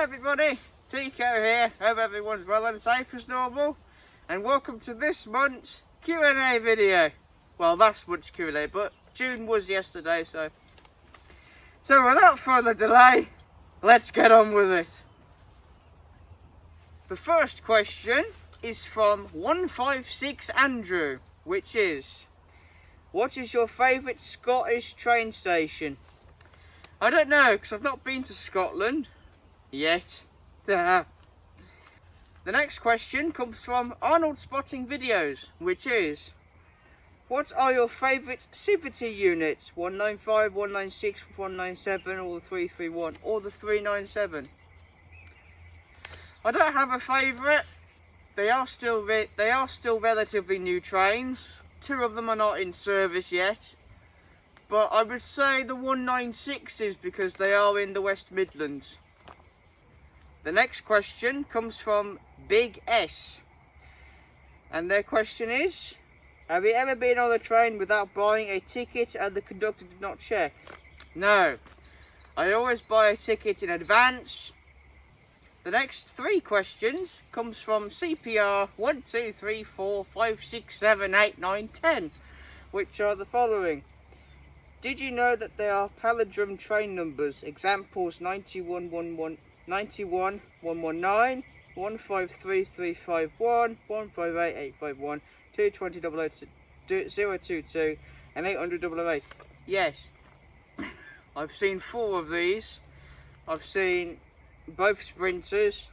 Hi everybody, Tico here. Hope everyone's well and safe as normal. And welcome to this month's Q&A video. Well, last month's Q&A, but June was yesterday, so without further delay, let's get on with it. The first question is from 156 Andrew, which is, what is your favourite Scottish train station? I don't know, because I've not been to Scotland yet. The next question comes from Arnold Spotting Videos, which is, what are your favourite CVT units? 195, 196, 197, or the 331, or the 397? I don't have a favourite. They are still relatively new trains. 2 of them are not in service yet. But I would say the 196s because they are in the West Midlands. The next question comes from Big S. And their question is, have you ever been on a train without buying a ticket and the conductor did not check? No. I always buy a ticket in advance. The next 3 questions comes from CPR 1, 2, 3, 4, 5, 6, 7, 8, 9, 10, which are the following. Did you know that there are palindrome train numbers? Examples 91, 119, 153351, 158851, 220 and 800 Yes, I've seen 4 of these. I've seen both sprinters,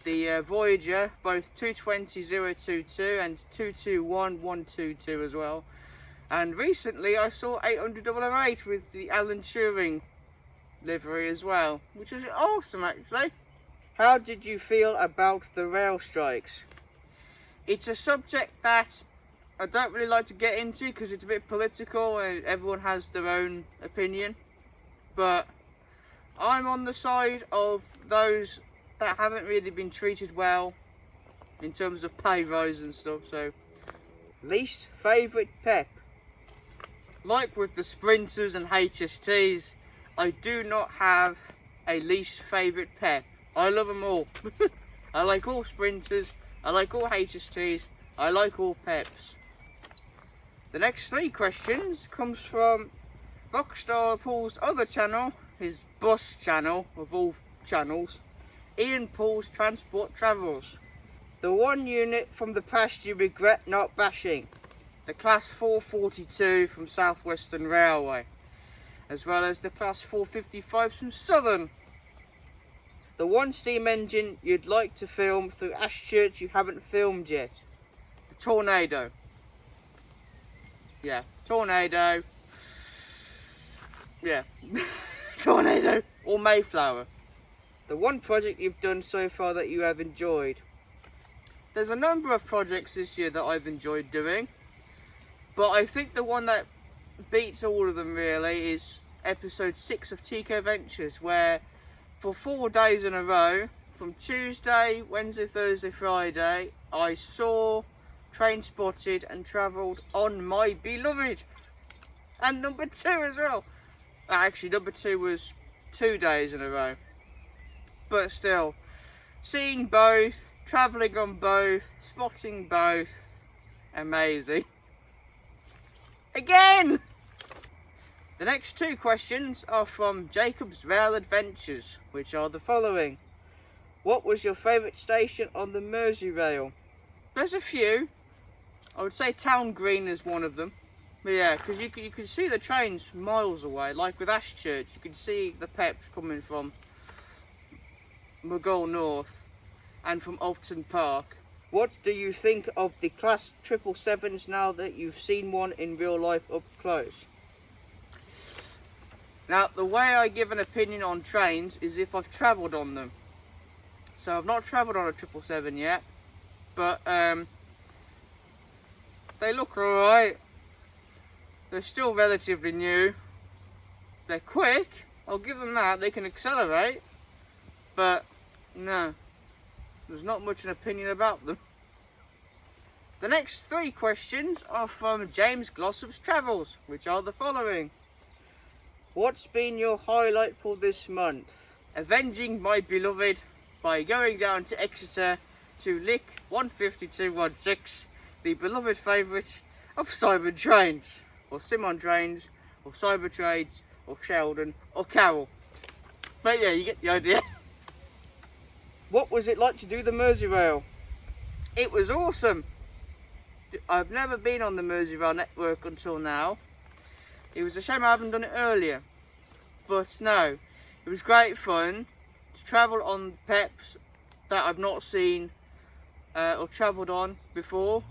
the Voyager, both 220022 and 221122 as well. And recently I saw 800 with the Alan Turing livery as well, which was awesome actually. How did you feel about the rail strikes? It's a subject that I don't really like to get into because it's a bit political and everyone has their own opinion. But I'm on the side of those that haven't really been treated well in terms of pay rise and stuff. So, least favourite pep? Like with the sprinters and HSTs, I do not have a least favourite pep. I love them all. I like all sprinters, I like all HSTs, I like all peps. The next 3 questions comes from Rockstar Poole's other channel, his bus channel of all channels, Ian Poole's Transport Travels. The one unit from the past you regret not bashing. The Class 442 from South Western Railway, as well as the Class 455 from Southern. The one steam engine you'd like to film through Ashchurch you haven't filmed yet. The Tornado. Yeah, Tornado. Yeah, Tornado or Mayflower. The one project you've done so far that you have enjoyed. There's a number of projects this year that I've enjoyed doing. But I think the one that beats all of them really is episode 6 of Tico Ventures, where for 4 days in a row, from Tuesday, Wednesday, Thursday, Friday, I saw, train spotted and travelled on my beloved. And number 2 as well. Actually, number 2 was 2 days in a row. But still, seeing both, travelling on both, spotting both, amazing. Again! The next 2 questions are from Jacob's Rail Adventures, which are the following. What was your favourite station on the Merseyrail? There's a few. I would say Town Green is one of them. But yeah, because you can see the trains miles away. Like with Ashchurch, you can see the peps coming from Maghull North and from Upton Park. What do you think of the Class 777s now that you've seen one in real life up close? Now, the way I give an opinion on trains is if I've travelled on them. So I've not travelled on a 777 yet, but they look alright. They're still relatively new. They're quick, I'll give them that, they can accelerate, but no. There's not much an opinion about them. The next 3 questions are from James Glossop's Travels, which are the following. What's been your highlight for this month? avenging my beloved by going down to Exeter to lick 15216, the beloved favourite of Simon Trains, or Simon Trains, or Cyber Trades, or Sheldon, or Carol. But yeah, you get the idea. What was it like to do the Merseyrail? It was awesome. I've never been on the Merseyrail network until now. It was a shame I haven't done it earlier. But no, it was great fun to travel on PEPs that I've not seen or travelled on before,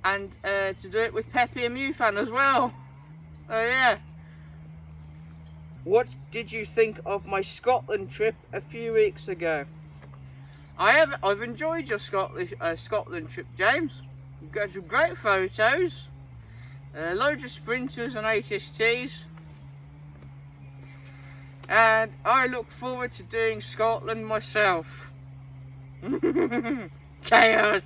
and to do it with Peppy and Mufan as well. Oh yeah. What did you think of my Scotland trip a few weeks ago? I've enjoyed your Scotland trip, James. You've got some great photos, loads of sprinters and HSTs, and I look forward to doing Scotland myself. Chaos!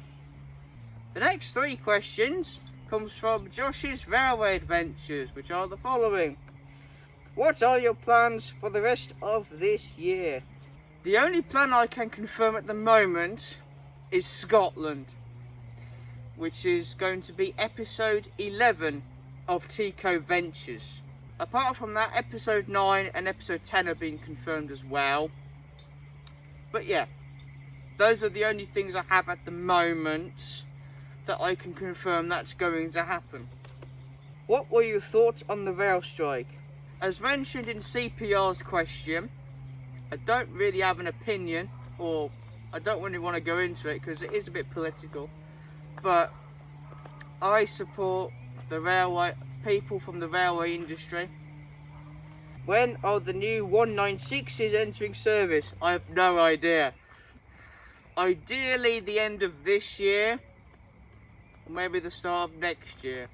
The next 3 questions comes from Josh's Railway Adventures, which are the following. What are your plans for the rest of this year? The only plan I can confirm at the moment is Scotland, which is going to be episode 11 of Tico Ventures. Apart from that, episode 9 and episode 10 have been confirmed as well. But yeah, those are the only things I have at the moment that I can confirm that's going to happen. What were your thoughts on the rail strike? As mentioned in CPR's question, I don't really have an opinion, or I don't really want to go into it because it is a bit political, but I support the railway people from the railway industry. When are the new 196s entering service? I have no idea. Ideally the end of this year, or maybe the start of next year.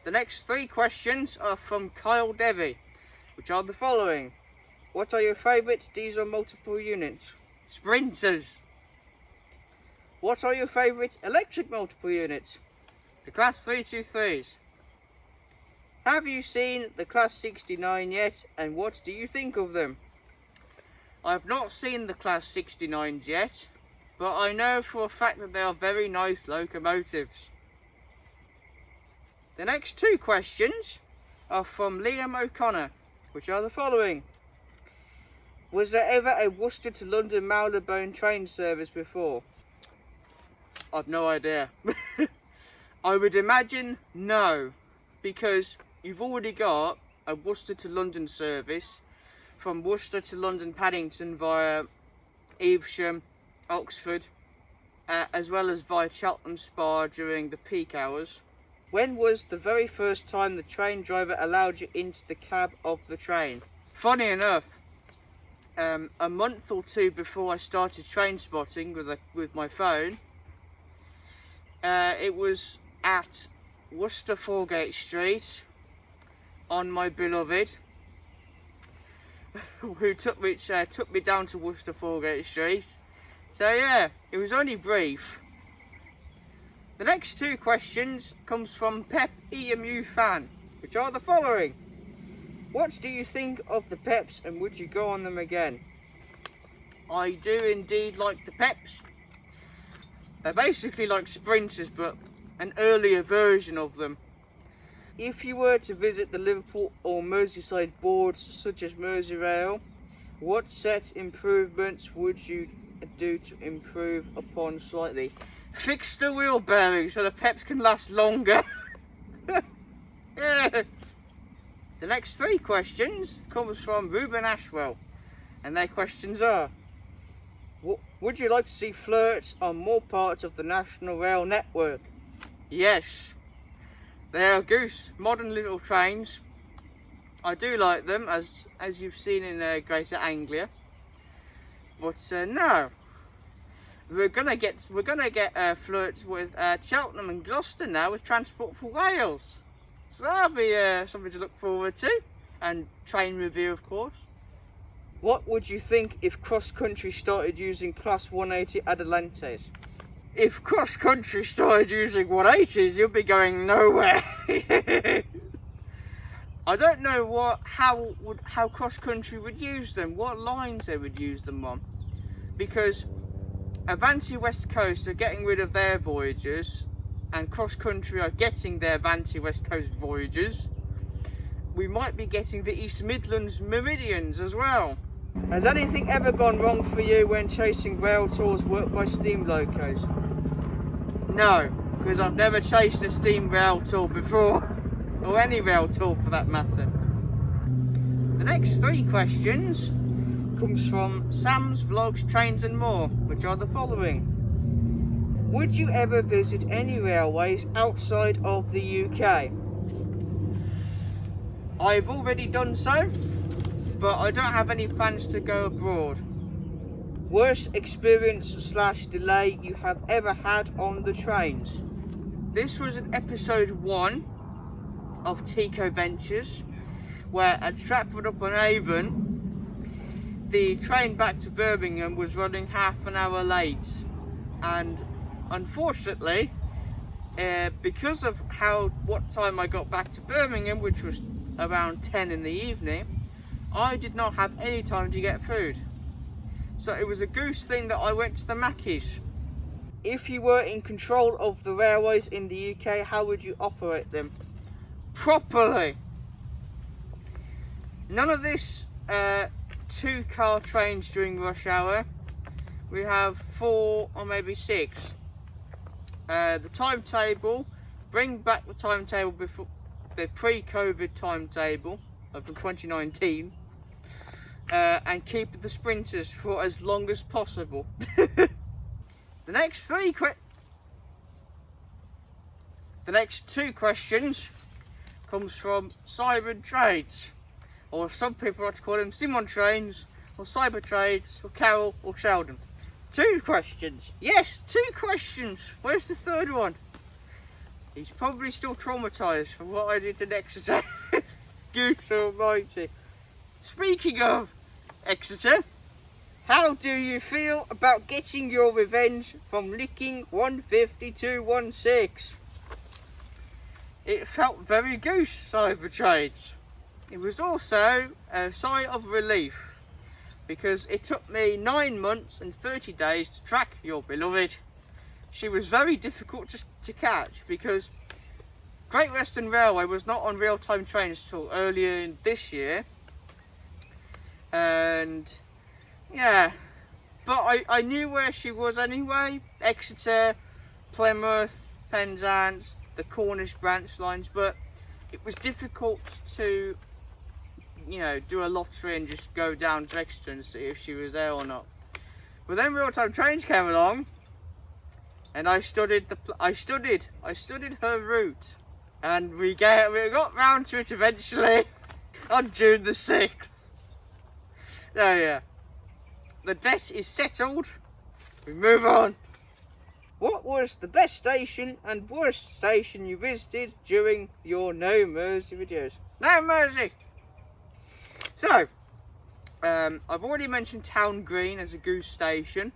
The next 3 questions are from Kyle Devey, which are the following. What are your favourite diesel multiple units? Sprinters. What are your favourite electric multiple units? The Class 323s. Have you seen the Class 69 yet, and what do you think of them? I have not seen the Class 69s yet, but I know for a fact that they are very nice locomotives. The next 2 questions are from Liam O'Connor, which are the following. Was there ever a Worcester to London Marylebone train service before? I've no idea. I would imagine no, because you've already got a Worcester to London service from Worcester to London Paddington via Evesham, Oxford, as well as via Cheltenham Spa during the peak hours. When was the very first time the train driver allowed you into the cab of the train? Funny enough, a month or 2 before I started train spotting with my phone, it was at Worcester Foregate Street on my beloved, who took me down to Worcester Foregate Street. So yeah, it was only brief. The next 2 questions comes from Pep EMU fan, which are the following. What do you think of the Peps, and would you go on them again? I do indeed like the Peps. They're basically like sprinters, but an earlier version of them. If you were to visit the Liverpool or Merseyside boards such as Merseyrail, what set improvements would you do to improve upon slightly? Fix the wheel bearings so the Peps can last longer. Yeah. The next 3 questions comes from Reuben Ashwell, and their questions are: would you like to see flirts on more parts of the National Rail network? Yes. They are goose, modern little trains. I do like them, as you've seen in Greater Anglia. But no, we're gonna get flirts with Cheltenham and Gloucester now with Transport for Wales. So that'll be something to look forward to, and train review, of course. What would you think if Cross Country started using Class 180 Adelantes? If Cross Country started using 180s, you'll be going nowhere. I don't know how cross country would use them, what lines they would use them on, because Avanti West Coast are getting rid of their voyages and cross country are getting their Avanti West Coast voyages. We might be getting the East Midlands Meridians as well. Has anything ever gone wrong for you when chasing rail tours worked by steam locos? No, because I've never chased a steam rail tour before, or any rail tour for that matter. The next 3 questions comes from Sam's Vlogs, Trains and More, which are the following. Would you ever visit any railways outside of the UK? I've already done so, but I don't have any plans to go abroad. Worst experience / delay you have ever had on the trains? This was in episode 1 of Tico Ventures, where at Stratford-upon-Avon the train back to Birmingham was running half an hour late, and unfortunately, because of what time I got back to Birmingham, which was around 10 in the evening, I did not have any time to get food. So it was a goose thing that I went to the Mackies. If you were in control of the railways in the UK, how would you operate them? Properly. None of this 2-car trains during rush hour. We have 4 or maybe 6. The timetable, bring back the timetable before the pre-COVID timetable of 2019, and keep the sprinters for as long as possible. The next 2 questions comes from Simon Trades, or some people like to call him Simon Trains, or Cyber Trades, or Carol, or Sheldon. 2 questions. Yes, 2 questions. Where's the 3rd one? He's probably still traumatised from what I did to Exeter. Goose almighty. Speaking of Exeter, how do you feel about getting your revenge from licking 15216? It felt very goose, Cyber Trades. It was also a sigh of relief, because it took me 9 months and 30 days to track your beloved. She was very difficult to catch, because Great Western Railway was not on real-time trains till earlier in this year, and yeah, but I knew where she was anyway. Exeter, Plymouth, Penzance, the Cornish branch lines, but it was difficult to, you know, do a lottery and just go down to Exeter and see if she was there or not. But then real-time trains came along, and I studied her route, and we got round to it eventually on June the 6th. So yeah, the debt is settled. We move on. What was the best station and worst station you visited during your No Mercy videos? No Mercy! So, I've already mentioned Town Green as a goose station.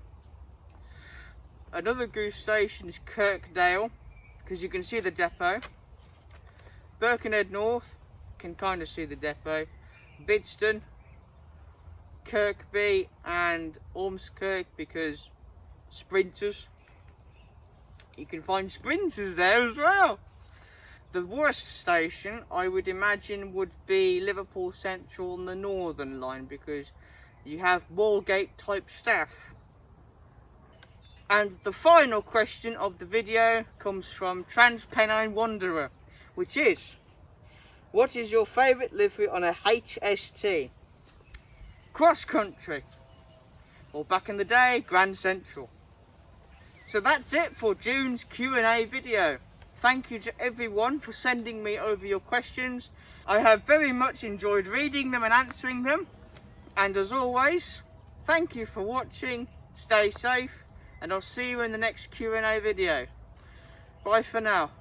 Another goose station is Kirkdale, because you can see the depot. Birkenhead North, can kind of see the depot. Bidston, Kirkby and Ormskirk, because sprinters. You can find sprinters there as well. The worst station, I would imagine, would be Liverpool Central on the Northern Line, because you have Moorgate type staff. And the final question of the video comes from Transpennine Wanderer, which is, what is your favourite livery on a HST? Cross Country, or back in the day, Grand Central. So that's it for June's Q&A video. Thank you to everyone for sending me over your questions. I have very much enjoyed reading them and answering them. And as always, thank you for watching, stay safe, and I'll see you in the next Q&A video. Bye for now.